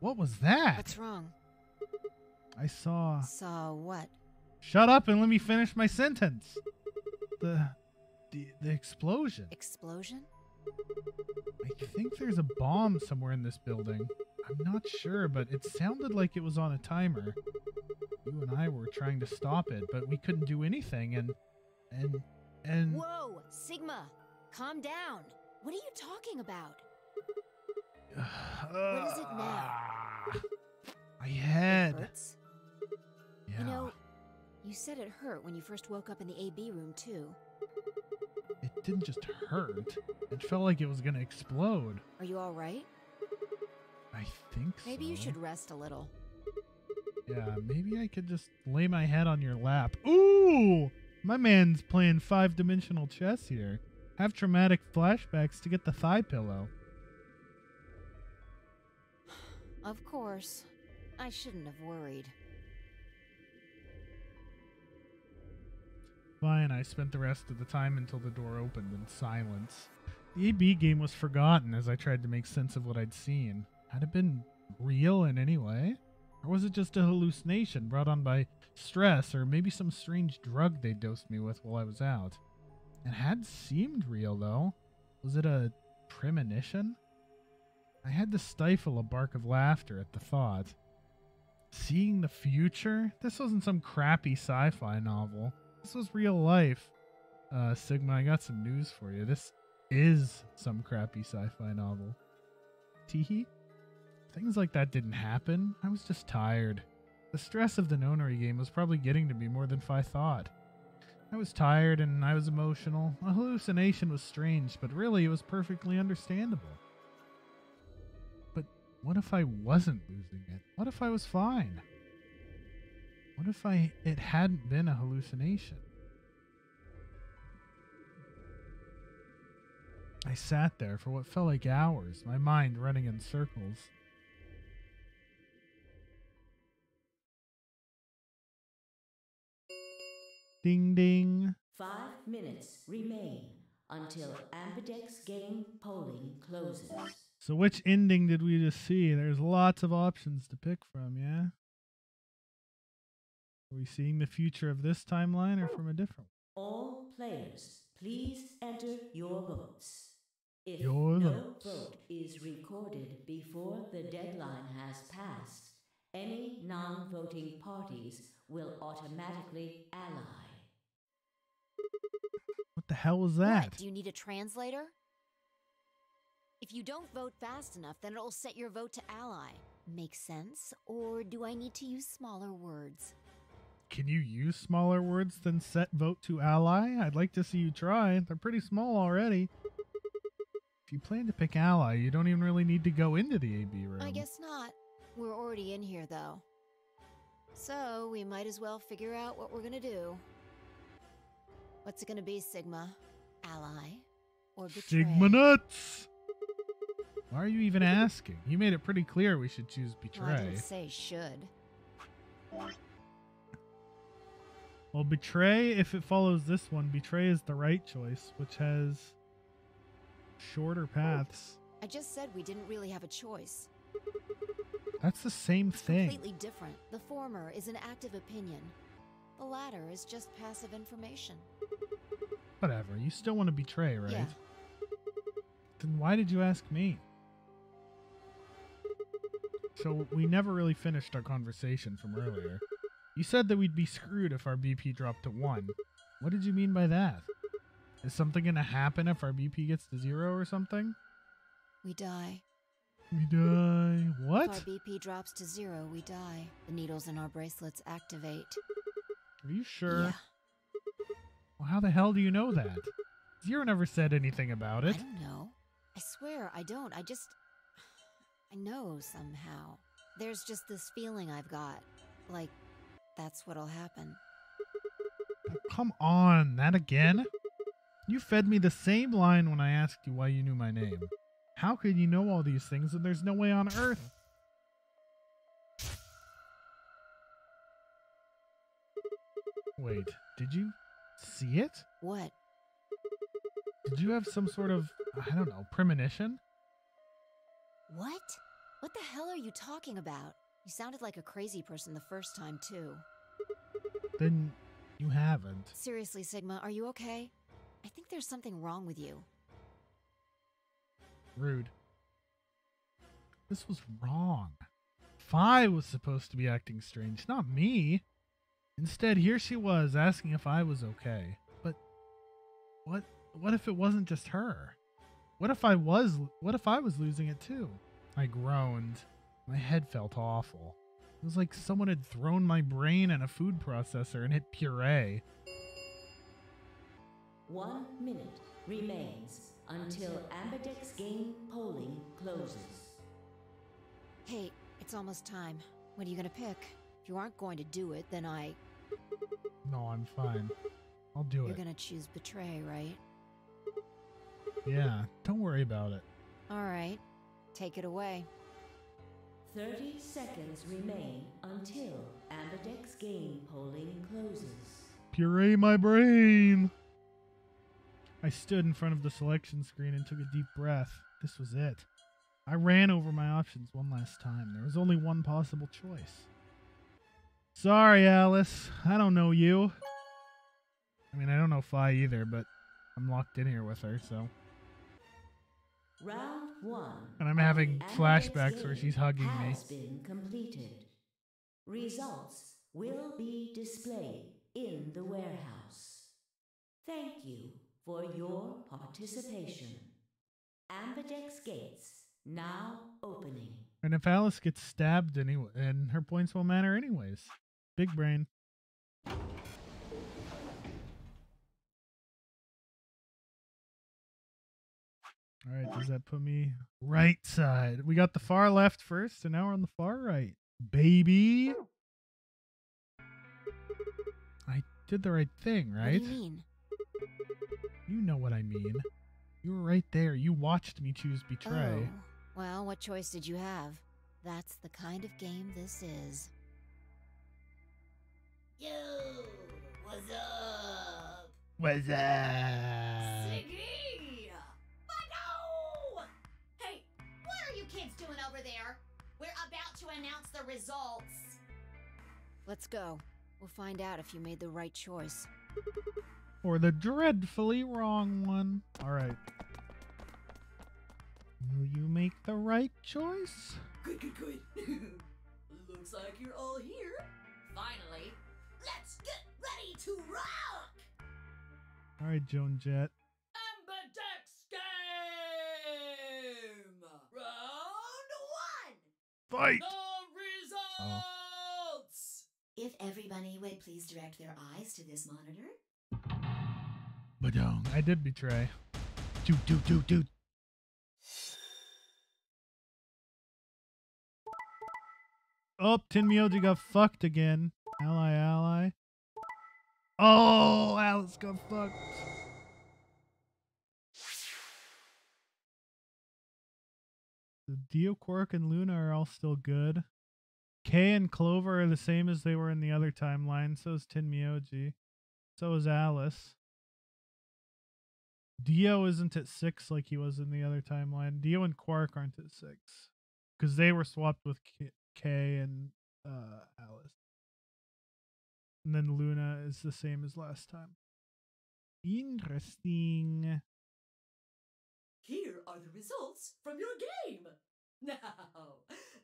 What was that? What's wrong? I saw... Saw what? Shut up and let me finish my sentence. The explosion. Explosion? I think there's a bomb somewhere in this building. I'm not sure, but it sounded like it was on a timer. You and I were trying to stop it, but we couldn't do anything, and... Whoa! Sigma! Calm down! What are you talking about? What is it now? My head. It hurts? Yeah. You know, you said it hurt when you first woke up in the AB room, too. It didn't just hurt. It felt like it was going to explode. Are you all right? I think so. Maybe you should rest a little. Yeah, maybe I could just lay my head on your lap. Ooh! My man's playing 5-dimensional chess here. Have traumatic flashbacks to get the thigh pillow. Of course. I shouldn't have worried. Fine, I spent the rest of the time until the door opened in silence. The AB game was forgotten as I tried to make sense of what I'd seen. Had it been real in any way? Or was it just a hallucination brought on by stress or maybe some strange drug they dosed me with while I was out? It had seemed real, though. Was it a premonition? I had to stifle a bark of laughter at the thought. Seeing the future? This wasn't some crappy sci-fi novel. This was real life. Sigma, I got some news for you. This is some crappy sci-fi novel. Teehee? Things like that didn't happen. I was just tired. The stress of the nonary game was probably getting to me more than I thought. I was tired and I was emotional. A hallucination was strange, but really it was perfectly understandable. But what if I wasn't losing it? What if I was fine? What if it hadn't been a hallucination? I sat there for what felt like hours, my mind running in circles. Ding ding. 5 minutes remain until Ambidex game polling closes. So which ending did we just see? There's lots of options to pick from, yeah? Are we seeing the future of this timeline or from a different one? All players, please enter your votes. If Your no votes. vote is recorded before the deadline has passed, any non-voting parties will automatically ally. What the hell was that? What? Do you need a translator? If you don't vote fast enough, then it'll set your vote to ally. Make sense? Or do I need to use smaller words? Can you use smaller words than set vote to ally? I'd like to see you try. They're pretty small already. If you plan to pick ally, you don't even really need to go into the AB room. I guess not. We're already in here, though. So, we might as well figure out what we're gonna do. What's it gonna be, Sigma? Ally? Or betray? Sigma nuts! Why are you even asking? You made it pretty clear we should choose betray. Well, I didn't say should. Well, betray, if it follows this one, betray is the right choice, which has shorter paths. I just said we didn't really have a choice. That's the same thing. Completely different. The former is an active opinion. The latter is just passive information. Whatever, you still want to betray, right? Yeah. Then why did you ask me? So we never really finished our conversation from earlier. You said that we'd be screwed if our BP dropped to 1. What did you mean by that? Is something going to happen if our BP gets to 0 or something? We die. We die. What? If our BP drops to 0, we die. The needles in our bracelets activate. Are you sure? Yeah. Well, how the hell do you know that? Zero never said anything about it. I don't know. I swear I don't. I know somehow. There's just this feeling I've got. Like, that's what'll happen. Oh, come on, that again? You fed me the same line when I asked you why you knew my name. How could you know all these things when there's no way on Earth? Wait, did you see it? What? Did you have some sort of, I don't know, premonition? What? What the hell are you talking about? You sounded like a crazy person the first time, too. Then you haven't. Seriously, Sigma, are you okay? I think there's something wrong with you. Rude. This was wrong. Fi was supposed to be acting strange, not me. Instead, here she was asking if I was okay. But what if it wasn't just her? What if I was losing it too? I groaned. My head felt awful. It was like someone had thrown my brain in a food processor and hit puree. 1 minute remains until Ambidex game polling closes. Hey, it's almost time. What are you gonna pick? If you aren't going to do it, then No, I'm fine. I'll do You're it. gonna choose Betray, right? Yeah, don't worry about it. Alright. Take it away. 30 seconds remain until Ambidex game polling closes. Puree my brain! I stood in front of the selection screen and took a deep breath. This was it. I ran over my options one last time. There was only one possible choice. Sorry, Alice. I don't know you. I mean, I don't know Fi either, but I'm locked in here with her, so. Round 1. And I'm having Ambidex flashbacks game where she's hugging me. has been completed. Results will be displayed in the warehouse. Thank you for your participation. Ambidex gates now opening. And if Alice gets stabbed anyway, and her points won't matter anyways. Big brain. All right, does that put me right side? We got the far left first, and now we're on the far right. Baby. I did the right thing, right? What do you mean? You know what I mean. You were right there. You watched me choose Betray. Oh. Well, what choice did you have? That's the kind of game this is. Yo, what's up? What's up? Siggy! No! Hey, what are you kids doing over there? We're about to announce the results. Let's go. We'll find out if you made the right choice. Or the dreadfully wrong one. All right. Will you make the right choice? Good. Looks like you're all here. Finally, let's get ready to rock! All right, Joan Jett. Ambidex game! Round 1! Fight! The results! If everybody would please direct their eyes to this monitor. Badong. I did betray. Dude. Oh, Tin Myoji got fucked again. Ally. Oh, Alice got fucked. The Dio, Quark, and Luna are all still good. Kay and Clover are the same as they were in the other timeline. So is Tin Myoji. So is Alice. Dio isn't at 6 like he was in the other timeline. Dio and Quark aren't at 6. Because they were swapped with Kay and Alice. And then Luna is the same as last time. Interesting. Here are the results from your game. Now,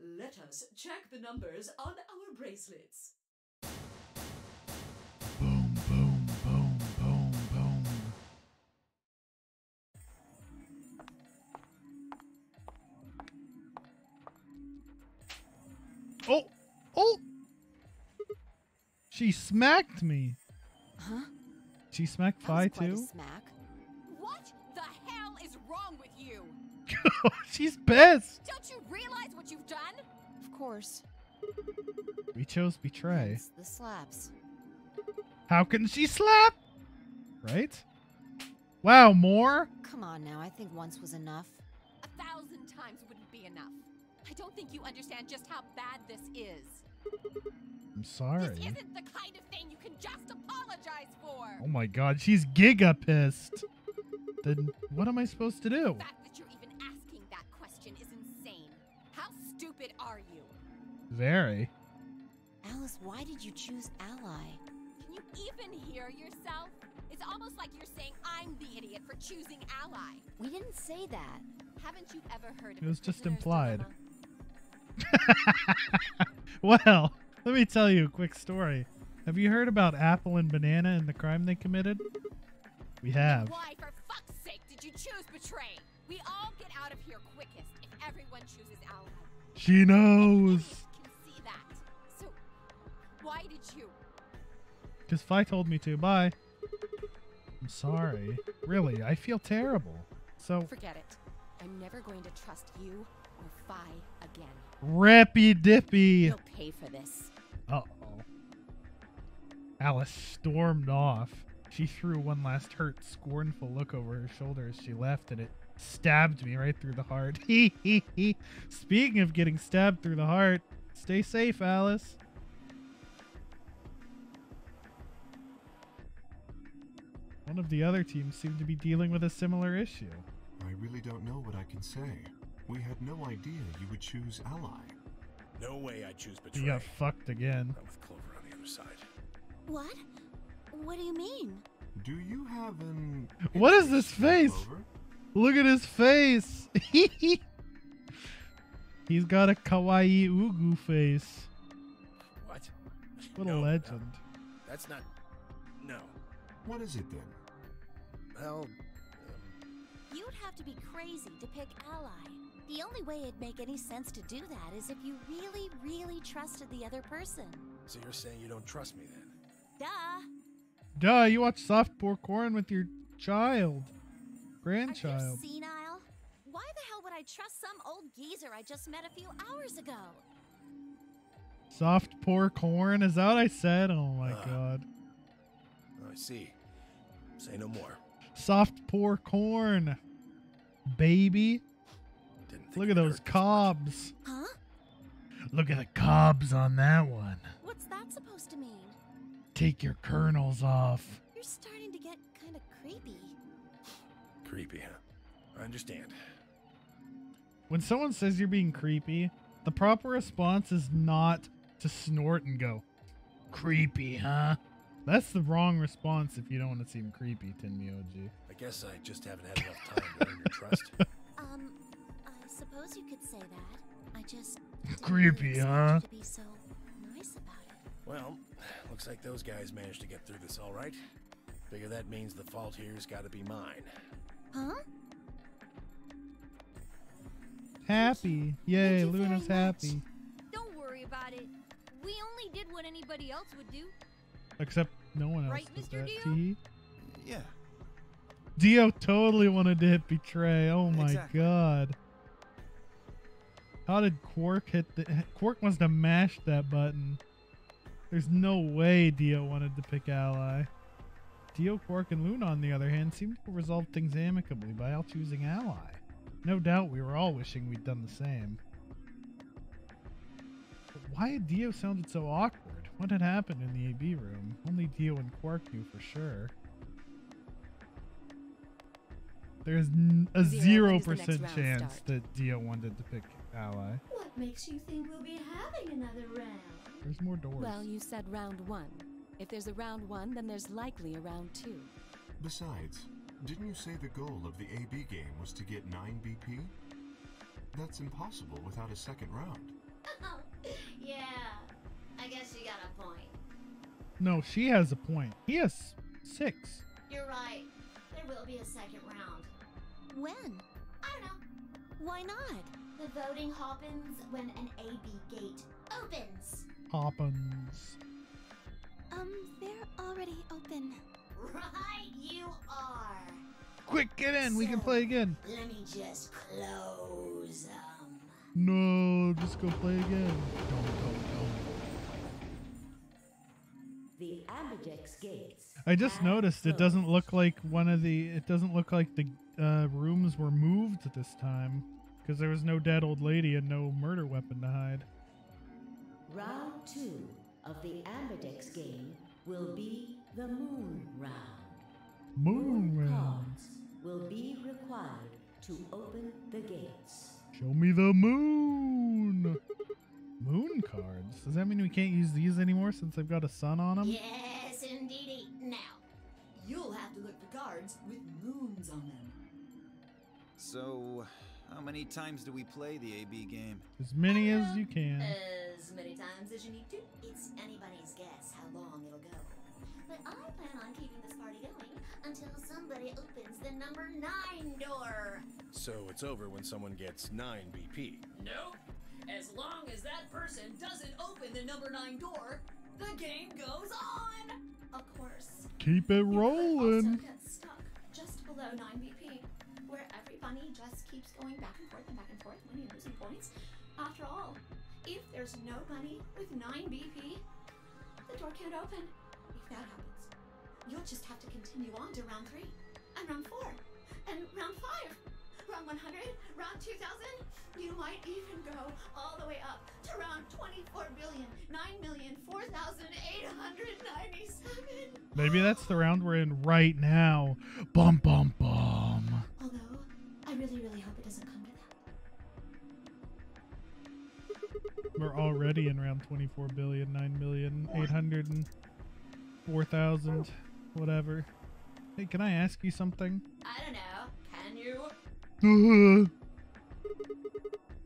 let us check the numbers on our bracelets. Boom, boom, boom, boom, boom. Oh! She smacked me. Huh? She smacked That was Fi quite a too? smack. What the hell is wrong with you? She's pissed. Don't you realize what you've done? Of course. We chose Betray. Hence the slaps. How can she slap? Right? Wow, more? Come on now, I think once was enough. 1,000 times wouldn't be enough. I don't think you understand just how bad this is. I'm sorry. This isn't the kind of thing you can just apologize for. Oh my god, she's giga pissed. Then what am I supposed to do? The fact that you're even asking that question is insane. How stupid Very. Alice, why did you choose Ally? Can you even hear yourself? It's almost like you're saying I'm the idiot for choosing Ally. We didn't say that. Haven't you ever heard of It was the just prisoner's implied. dilemma? Well, let me tell you a quick story. Have you heard about Apple and Banana and the crime they committed? We have. Why, for fuck's sake, did you choose Betray? We all get out of here quickest if everyone chooses Ally. She knows. Idiots can see that. So, why did you? Because Fi told me to. Bye. I'm sorry. Really, I feel terrible. So, Forget it. I'm never going to trust you or Fi again. Rippy Dippy. You'll pay for this. Uh-oh. Alice stormed off. She threw one last hurt, scornful look over her shoulder as she left, and it stabbed me right through the heart. Speaking of getting stabbed through the heart, stay safe, Alice. One of the other teams seemed to be dealing with a similar issue. I really don't know what I can say. We had no idea you would choose Ally. No way I choose Betray. He got fucked again. I'm with Clover on the other side. What? What do you mean? Do you have an... What is this face? Clover? Look at his face. He's got a kawaii ugu face. What? What a No, legend. no, that's not... No. What is it then? Well, You'd have to be crazy to pick Ally. The only way it'd make any sense to do that is if you really, really trusted the other person. so you're saying you don't trust me then? Duh. Duh, you watch soft popcorn with your child. Are you Grandchild. senile? Why the hell would I trust some old geezer I just met a few hours ago? Soft popcorn? Is that what I said? Oh my god. Oh, I see. Say no more. Soft popcorn. Baby. Didn't think Look it at hurt those this much. cobs. Huh? Look at the cobs on that one. What's that supposed to mean? Take your kernels off. You're starting to get kind of creepy. Creepy, huh? I understand. When someone says you're being creepy, the proper response is not to snort and go, creepy, huh? That's the wrong response if you don't want to seem creepy, Tenmyoji. I guess I just haven't had enough time to earn your trust. I suppose you could say that. I just didn't Creepy, really expect huh? you to be so nice about it. Well, looks like those guys managed to get through this all right. Figure that means the fault here's got to be mine. Huh? Happy. Yay, Thank you Luna's very much. happy. Don't worry about it. We only did what anybody else would do. Except no one else Right, did Mr. that. Dio? Tee. Yeah. Dio totally wanted to hit Betray. Oh my Exactly. god. How did Quark hit the... Quark must have mashed that button. There's no way Dio wanted to pick Ally. Dio, Quark, and Luna, on the other hand, seem to have resolved things amicably by all choosing Ally. No doubt we were all wishing we'd done the same. But why had Dio sounded so awkward? What had happened in the AB room? Only Dio and Quark knew for sure. There's a Zero, when 0% does the next round chance start? that Dio wanted to pick Ally. What makes you think we'll be having another round? There's more doors. Well, you said round 1. If there's a round 1, then there's likely a round 2. Besides, didn't you say the goal of the AB game was to get 9 BP? That's impossible without a second round. Oh, yeah. I guess you got a point. No, she has a point. He has 6. You're right. There will be a second round. When? I don't know. Why not? The voting happens when an AB gate opens. Poppins. They're already open. Right, you are. Quick, get in. We can play again. Let me just close them. No, just go play again. The Ambidex gates. I just have noticed it closed. doesn't look like it doesn't look like the rooms were moved this time because there was no dead old lady and no murder weapon to hide. Round 2 of the Ambidex game will be the Moon Round. Moon round. cards will be required to open the gates. Show me the moon. Moon cards. Does that mean we can't use these anymore since they've got a sun on them? Yes, indeedy. Now, You'll have to look for cards with moons on them. So, how many times do we play the AB game? As many as you can. As many times as you need to. it's anybody's guess how long it'll go. But I plan on keeping this party going until somebody opens the number 9 door. So it's over when someone gets 9 BP. Nope. As long as that person doesn't open the number 9 door, the game goes on. Of course. Keep it You could rolling. also get stuck just below 9 BP, where every bunny just keeps going back and forth, winning and losing points. After all, if there's no bunny with 9 BP, the door can't open. If that happens, you'll just have to continue on to round 3, and round 4, and round 5, round 100, round 2000. You might even go all the way up to round 24,009,004,897. Maybe that's the round we're in right now. Bum, bum, bum. Although, I really, really hope it doesn't come to that. We're already in round 24,009,804,000, whatever. Hey, can I ask you something? I don't know. Can you?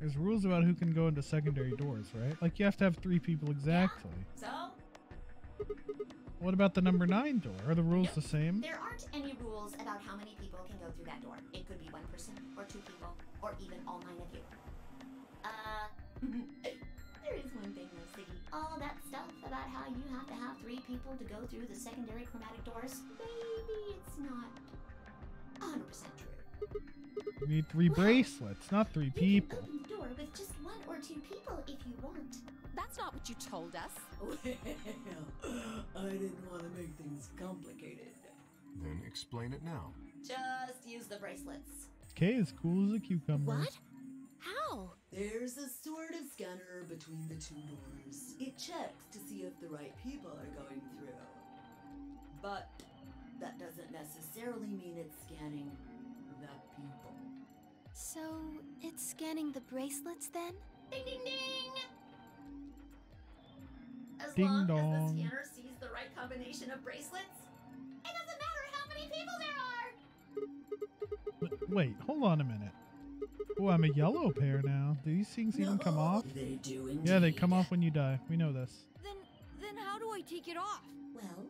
There's rules about who can go into secondary doors, right? Like you have to have 3 people exactly. So? What about the number 9 door? Are the rules the same? There aren't any rules about how many people can go through that door. It could be 1 person, or 2 people, or even all 9 of you. There is one thing though, Siggy. All that stuff about how you have to have 3 people to go through the secondary chromatic doors, maybe it's not 100% true. You need 3 bracelets, not 3 people. You can open the door with just 1 or 2 people if you want. That's not what you told us. Well, I didn't want to make things complicated. Then explain it now. Just use the bracelets. Okay, as cool as a cucumber. What? How? There's a sort of scanner between the 2 doors. It checks to see if the right people are going through. But that doesn't necessarily mean it's scanning the people. So, it's scanning the bracelets then? Ding ding ding! As Ding long dong. as the scanner sees the right combination of bracelets, it doesn't matter how many people there are! Wait, hold on a minute. Oh, I'm a yellow pair now. Do these things even come off? They do indeed. Yeah, they come off when you die. We know this. Then how do I take it off? Well,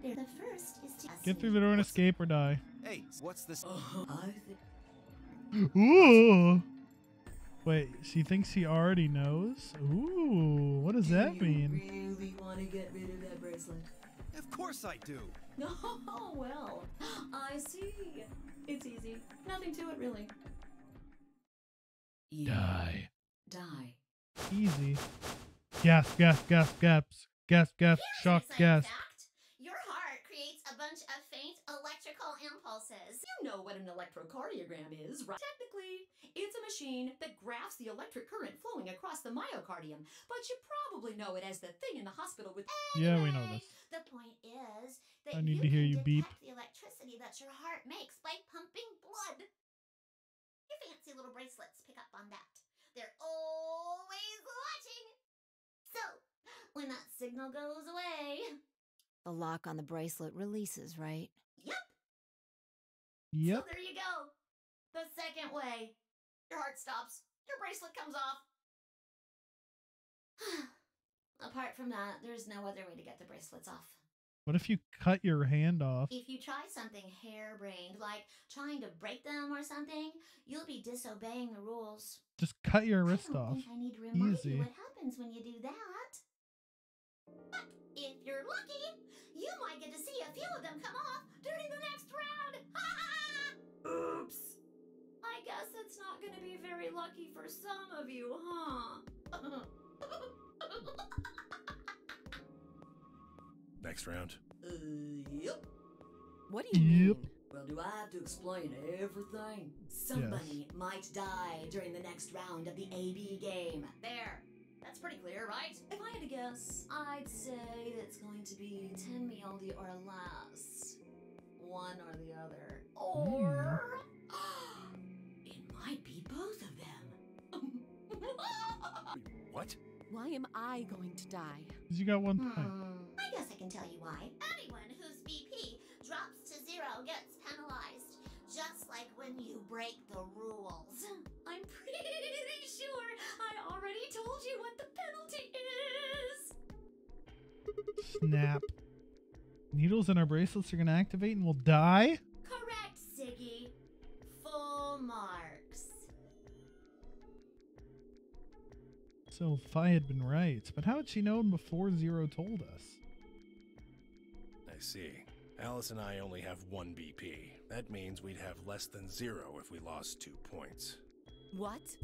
the first is to Get through the door and escape or die. Hey, what's this? I think Ooh. Wait, she thinks he already knows? Ooh, what does that mean? You really want to get rid of that bracelet? Of course I do. Oh, well, I see. It's easy. Nothing to it, really. Die. Die. Easy. Gasp, gasp, gasp, gasp, gasp, gasp, shock, gasp. Your heart creates a bunch of faint electrical impulses. You know what an electrocardiogram is, right? Technically, it's a machine that graphs the electric current flowing across the myocardium, but you probably know it as the thing in the hospital with... Yeah, we know this. The point is that I need you to hear can you beep. detect the electricity that your heart makes by pumping blood. Your fancy little bracelets pick up on that. They're always watching. So, when that signal goes away... The lock on the bracelet releases, right? Yep. Yep. So there you go. The second way. Your heart stops. Your bracelet comes off. Apart from that, there's no other way to get the bracelets off. What if you cut your hand off? If you try something harebrained, like trying to break them or something, you'll be disobeying the rules. Just cut your wrist I don't off. think I need to remind Easy. you what happens when you do that. But if you're lucky, you might get to see a few of them come off during the next round. Oops. I guess it's not going to be very lucky for some of you, huh? Next round. Yep. What do you Yep. mean? Well, do I have to explain everything? Somebody might die during the next round of the AB game. There. That's pretty clear, right? If I had to guess, I'd say it's going to be 10 mealdy or less. One or the other. Or... it might be both of them. What? Why am I going to die? 'Cause you got 1 point. I guess I can tell you why. Anyone whose BP drops to 0 gets penalized. Just like when you break the rules. I'm pretty sure I already told you what the penalty is. Snap. Needles in our bracelets are gonna activate and we'll die? Correct, Siggy. Full marks. So Phi had been right, but how had she known before Zero told us? I see. Alice and I only have 1 BP. That means we'd have less than 0 if we lost 2 points. What?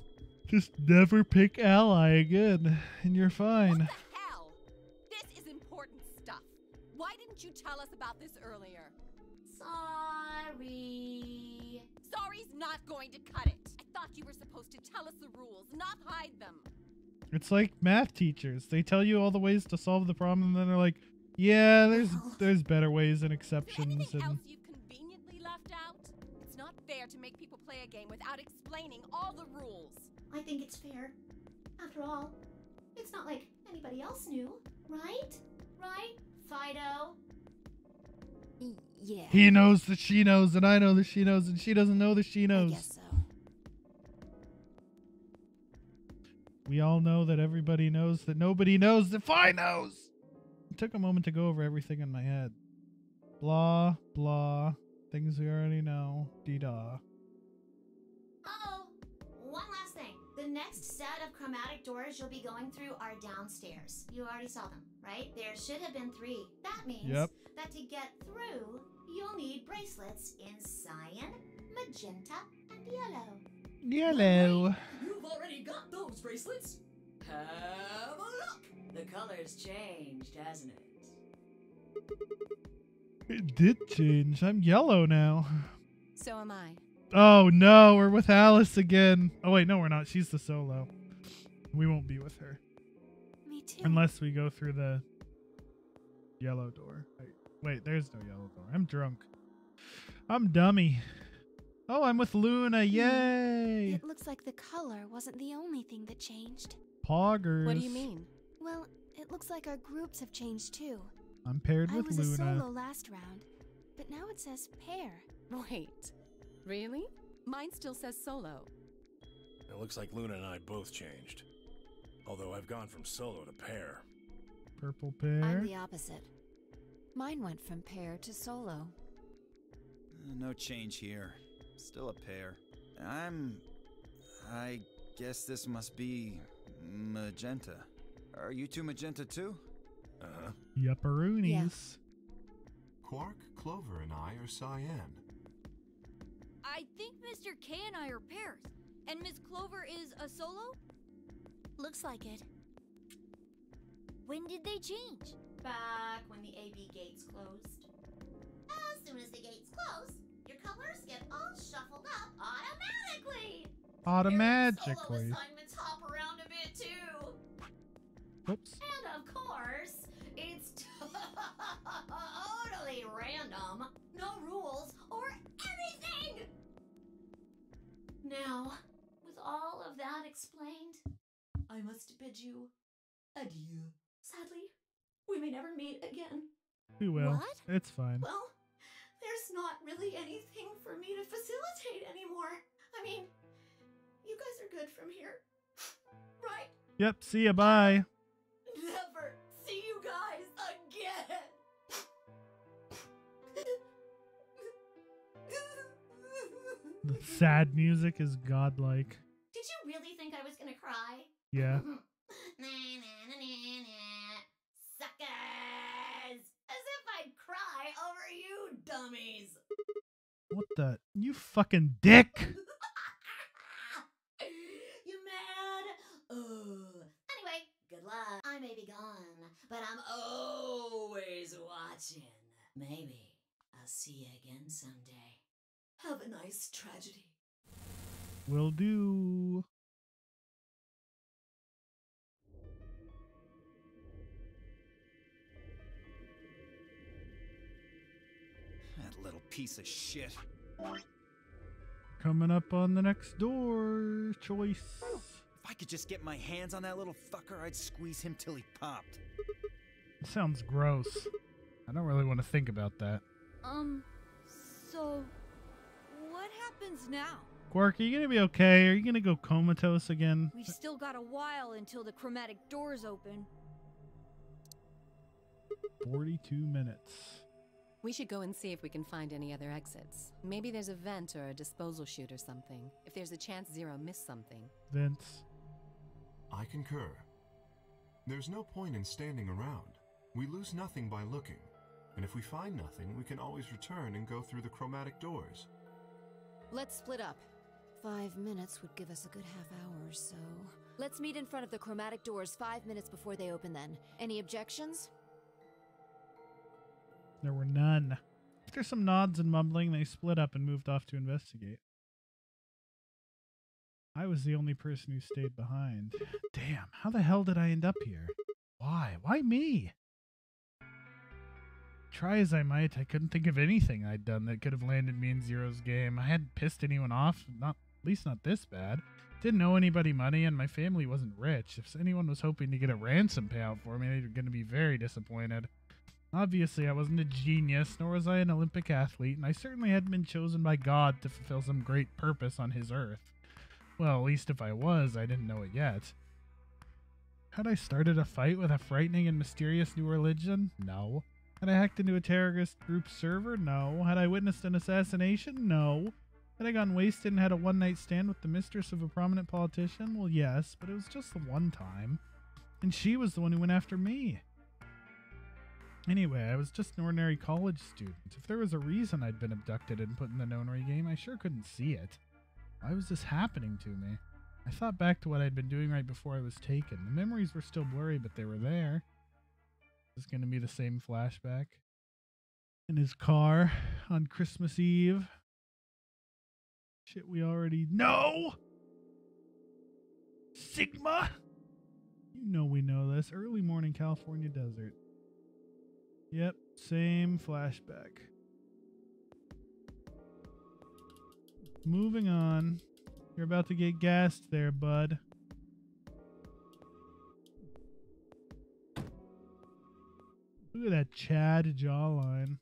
Just never pick Ally again, and you're fine. What the hell? This is important stuff. Why didn't you tell us about this earlier? Sorry. Sorry's not going to cut it. I thought you were supposed to tell us the rules, not hide them. It's like math teachers. They tell you all the ways to solve the problem, and then they're like, yeah, there's better ways and exceptions. Anything And else you've conveniently left out? It's not fair to make people play a game without explaining all the rules. I think it's fair. After all, it's not like anybody else knew, right? Right, Fido? Yeah. he knows that she knows, and I know that she knows, and she doesn't know that she I knows. guess so. We all know that everybody knows that nobody knows that Phi knows. It took a moment to go over everything in my head. Blah, blah. Things we already know. Dee-da. Uh-oh. One last thing. The next set of chromatic doors you'll be going through are downstairs. You already saw them, right? There should have been 3. That means that to get through, you'll need bracelets in cyan, magenta, and yellow. Yellow. You've already got those bracelets. Have a look. The color's changed, hasn't it? It did change. I'm yellow now. So am I. Oh no, we're with Alice again. Oh wait, no, we're not. She's the solo. We won't be with her. Me too. Unless we go through the yellow door. Wait, there's no yellow door. I'm drunk. I'm dummy. Oh, I'm with Luna. Yay! It looks like the color wasn't the only thing that changed. Poggers. What do you mean? Well, it looks like our groups have changed too. I'm paired I with was Luna. a solo last round, but now it says pair. Wait. Really? Mine still says solo. It looks like Luna and I both changed. Although I've gone from solo to pair. Purple pair. I'm the opposite. Mine went from pair to solo. No change here. Still a pair. I guess this must be magenta. Are you 2 magenta too? Uh-huh. Yupperoonies. Yeah. Quark, Clover, and I are cyan. I think Mr. K and I are pairs. And Miss Clover is a solo? Looks like it. When did they change? Back when the AB gates closed. As soon as the gates close, your colors get all shuffled up automatically. Solo Automatically. assignments hop around a bit too. Whoops. And of course, it's totally random. No rules or anything. Now, with all of that explained, I must bid you adieu. Sadly, we may never meet again. We will. What? It's fine. Well, there's not really anything for me to facilitate anymore. I mean, you guys are good from here, right? Yep. See ya. Bye. Never see you guys again. The sad music is godlike. Did you really think I was gonna cry? Yeah. Suckers! As if I'd cry over you dummies. What the? You fucking dick. You mad? Anyway, good luck. I may be gone, but I'm always watching. Maybe I'll see you again someday. Have a nice tragedy. Will do. That little piece of shit. Coming up on the next door choice. If I could just get my hands on that little fucker, I'd squeeze him till he popped. It sounds gross. I don't really want to think about that. So what happens now? Quark, are you gonna be okay? Are you gonna go comatose again? We've still got a while until the chromatic doors open. 42 minutes. We should go and see if we can find any other exits. Maybe there's a vent or a disposal chute or something. If there's a chance Zero missed something. Vince. I concur. There's no point in standing around. We lose nothing by looking. And if we find nothing, we can always return and go through the chromatic doors. Let's split up. 5 minutes would give us a good half hour, so... Let's meet in front of the chromatic doors 5 minutes before they open then. Any objections? There were none. After some nods and mumbling, they split up and moved off to investigate. I was the only person who stayed behind. Damn, how the hell did I end up here? Why? Why me? Try as I might, I couldn't think of anything I'd done that could have landed me in Zero's game. I hadn't pissed anyone off, at least not this bad. Didn't owe anybody money, and my family wasn't rich. If anyone was hoping to get a ransom payout for me, they were going to be very disappointed. Obviously, I wasn't a genius, nor was I an Olympic athlete, and I certainly hadn't been chosen by God to fulfill some great purpose on his earth. Well, at least if I was, I didn't know it yet. Had I started a fight with a frightening and mysterious new religion? No. Had I hacked into a terrorist group server? No. Had I witnessed an assassination? No. Had I gone wasted and had a one-night stand with the mistress of a prominent politician? Well, yes, but it was just the one time. And she was the one who went after me. Anyway, I was just an ordinary college student. If there was a reason I'd been abducted and put in the nonary game, I sure couldn't see it. Why was this happening to me? I thought back to what I'd been doing right before I was taken. The memories were still blurry, but they were there. Is this going to be the same flashback? In his car on Christmas Eve? Shit we already know! Sigma! You know we know this. Early morning California desert. Yep, same flashback. Moving on. You're about to get gassed there, bud. Look at that Chad jawline.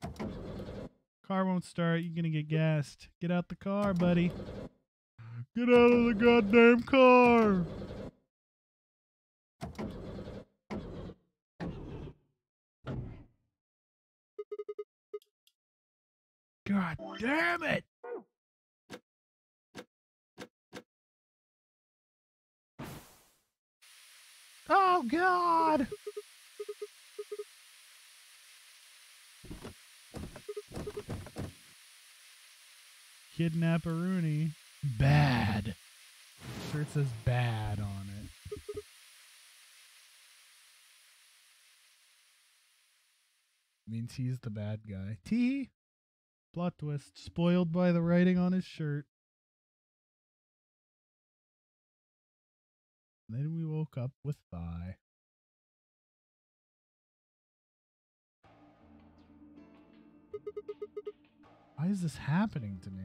Car won't start. You're gonna get gassed. Get out the car, buddy. Get out of the goddamn car! God damn it! Oh, God! Kidnapperoonie. Bad. Shirt says bad on it. Means he's the bad guy. T. Plot twist. Spoiled by the writing on his shirt. And then we woke up with Vi. Why is this happening to me?